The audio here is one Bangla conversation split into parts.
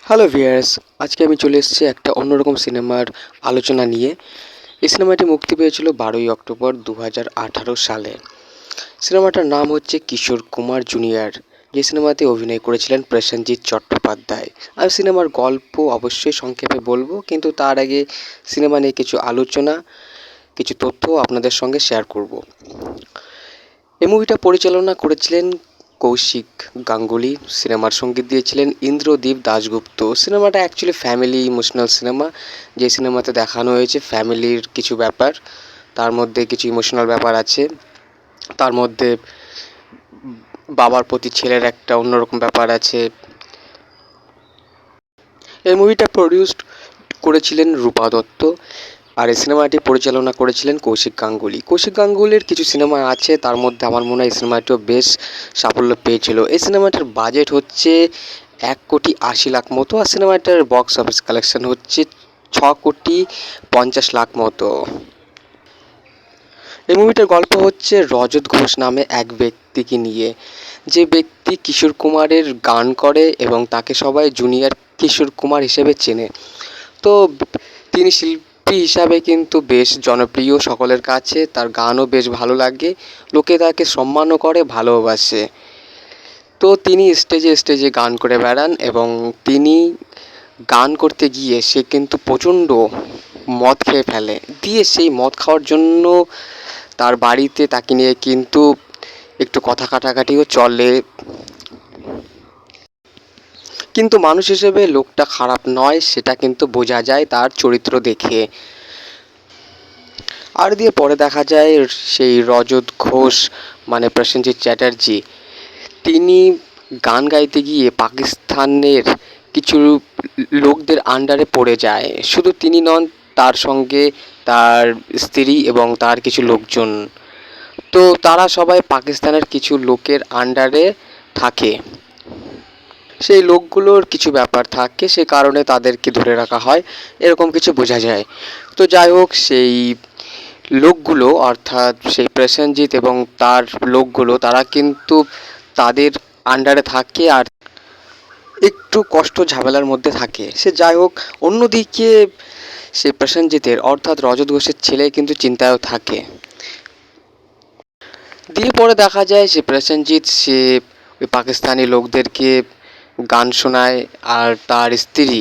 হ্যালো ভিউয়ার্স, আজকে আমি চলে এসেছি একটা অন্যরকম সিনেমার আলোচনা নিয়ে। এই সিনেমাটি মুক্তি পেয়েছিল 12ই অক্টোবর 2018 সালে। সিনেমাটার নাম হচ্ছে কিশোর কুমার জুনিয়র। যে সিনেমাতে অভিনয় করেছিলেন প্রসেনজিৎ চট্টোপাধ্যায়। আমি সিনেমার গল্প অবশ্যই সংক্ষেপে বলবো, কিন্তু তার আগে সিনেমা নিয়ে কিছু আলোচনা, কিছু তথ্য আপনাদের সঙ্গে শেয়ার করব। এই মুভিটা পরিচালনা করেছিলেন কৌশিক গাঙ্গুলি। সিনেমার সঙ্গীত দিয়েছিলেন ইন্দ্রদীপ দাশগুপ্ত। সিনেমাটা অ্যাকচুয়ালি ফ্যামিলি ইমোশনাল সিনেমা। যে সিনেমাতে দেখানো হয়েছে ফ্যামিলির কিছু ব্যাপার, তার মধ্যে কিছু ইমোশনাল ব্যাপার আছে। তার মধ্যে বাবার প্রতি ছেলের একটা অন্যরকম ব্যাপার আছে। এই মুভিটা প্রডিউসড করেছিলেন রূপা দত্ত, আর এই সিনেমাটি পরিচালনা করেছিলেন কৌশিক গাঙ্গুলি। কৌশিক গাঙ্গুলির কিছু সিনেমা আছে, তার মধ্যে আমার মনে হয় এই সিনেমাটিও বেশ সাফল্য পেয়েছিল। এই সিনেমাটার বাজেট হচ্ছে 1,80,00,000 মতো, আর সিনেমাটার বক্স অফিস কালেকশন হচ্ছে 6,50,00,000 মতো। এই মুভিটার গল্প হচ্ছে রজত ঘোষ নামে এক ব্যক্তিকে নিয়ে, যে ব্যক্তি কিশোর কুমারের গান করে এবং তাকে সবাই জুনিয়র কিশোর কুমার হিসেবে চেনে। তো তিনি শিল্পী হিসাবে কিন্তু বেশ জনপ্রিয় সকলের কাছে, তার গানও বেশ ভালো লাগে, লোকে তাকে সম্মানও করে, ভালোবাসে। তো তিনি স্টেজে স্টেজে গান করে বেড়ান, এবং তিনি গান করতে গিয়ে সে কিন্তু প্রচণ্ড মদ খেয়ে ফেলে। দিয়ে সেই মদ খাওয়ার জন্য তার বাড়িতে তাকে নিয়ে কিন্তু একটু কথা কাটাকাটিও চলে, কিন্তু মানুষ হিসেবে লোকটা খারাপ নয় সেটা কিন্তু বোঝা যায় তার চরিত্র দেখে। আর দিয়ে পরে দেখা যায় সেই রজত ঘোষ মানে প্রসেনজিৎ চ্যাটার্জি, তিনি গান গাইতে গিয়ে পাকিস্তানের কিছু লোকদের আন্ডারে পড়ে যায়। শুধু তিনি নন, তার সঙ্গে তার স্ত্রী এবং তার কিছু লোকজন। তো তারা সবাই পাকিস্তানের কিছু লোকের আন্ডারে থাকে। সেই লোকগুলোর কিছু ব্যাপার থাকে, সে কারণে তাদেরকে ধরে রাখা হয়, এরকম কিছু বোঝা যায়। তো যাই হোক, সেই লোকগুলো অর্থাৎ সেই প্রসেনজিৎ এবং তার লোকগুলো তারা কিন্তু তাদের আন্ডারে থাকে আর একটু কষ্ট ঝামেলার মধ্যে থাকে। সে যাই হোক, অন্যদিকে সেই প্রসেনজিতের অর্থাৎ রজত ঘোষের ছেলে কিন্তু চিন্তায়ও থাকে। দিয়ে পরে দেখা যায় সে প্রসেনজিৎ সে ওই পাকিস্তানি লোকদেরকে গান শোনায়, আর তার স্ত্রী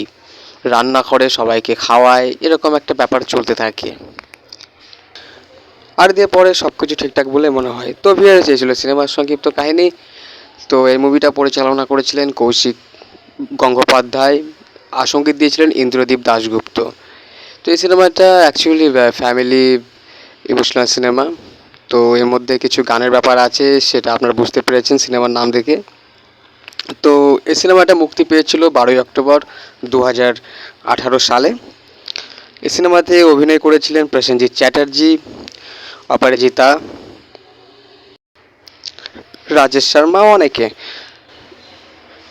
রান্না করে সবাইকে খাওয়ায়, এরকম একটা ব্যাপার চলতে থাকে। আর দিয়ে পরে সব কিছু ঠিকঠাক বলে মনে হয়। তো ভিউয়ার্স, এই ছিল সিনেমার সংক্ষিপ্ত কাহিনী। তো এই মুভিটা পরিচালনা করেছিলেন কৌশিক গঙ্গোপাধ্যায়, আর সঙ্গীত দিয়েছিলেন ইন্দ্রদীপ দাশগুপ্ত। তো এই সিনেমাটা অ্যাকচুয়ালি ফ্যামিলি ইমোশনাল সিনেমা। তো এর মধ্যে কিছু গানের ব্যাপার আছে, সেটা আপনারা বুঝতে পেরেছেন সিনেমার নাম দেখে। তো এই সিনেমাটা মুক্তি পেয়েছিল 12ই অক্টোবর 2018 সালে। এই সিনেমাতে অভিনয় করেছিলেন প্রসেনজিৎ চ্যাটার্জি, অপরাজিতা, রাজেশ শর্মা, অনেকে।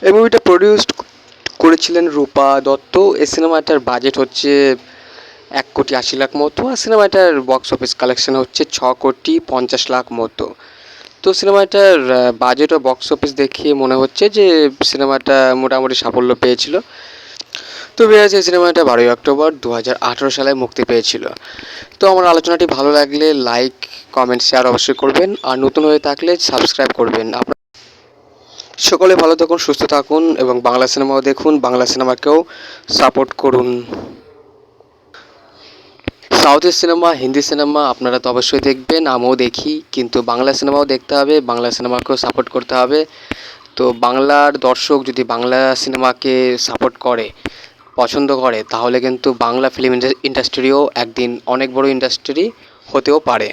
এই মুভিটা প্রডিউসড করেছিলেন রূপা দত্ত। এই সিনেমাটার বাজেট হচ্ছে 1,80,00,000 মতো, আর সিনেমাটার বক্স অফিস কালেকশন হচ্ছে 6,50,00,000 মতো। তো সিনেমাটার বাজেট ও বক্স অফিস দেখে মনে হচ্ছে যে সিনেমাটা মোটামুটি সাফল্য পেয়েছিল। তো বেরিয়েছে এই সিনেমাটা 12ই অক্টোবর 2018 সালে মুক্তি পেয়েছিল। তো আমার আলোচনাটি ভালো লাগলে লাইক, কমেন্ট, শেয়ার অবশ্যই করবেন, আর নতুন হয়ে থাকলে সাবস্ক্রাইব করবেন। আপনার সকলে ভালো থাকুন, সুস্থ থাকুন, এবং বাংলা সিনেমাও দেখুন, বাংলা সিনেমাকেও সাপোর্ট করুন। সাউথের সিনেমা, হিন্দি সিনেমা আপনারা তো অবশ্যই দেখবেন, আমিও দেখি, কিন্তু বাংলা সিনেমাও দেখতে হবে, বাংলা সিনেমাকেও সাপোর্ট করতে হবে। তো বাংলার দর্শক যদি বাংলা সিনেমাকে সাপোর্ট করে, পছন্দ করে, তাহলে কিন্তু বাংলা ফিল্ম ইন্ডাস্ট্রিও একদিন অনেক বড় ইন্ডাস্ট্রি হতেও পারে।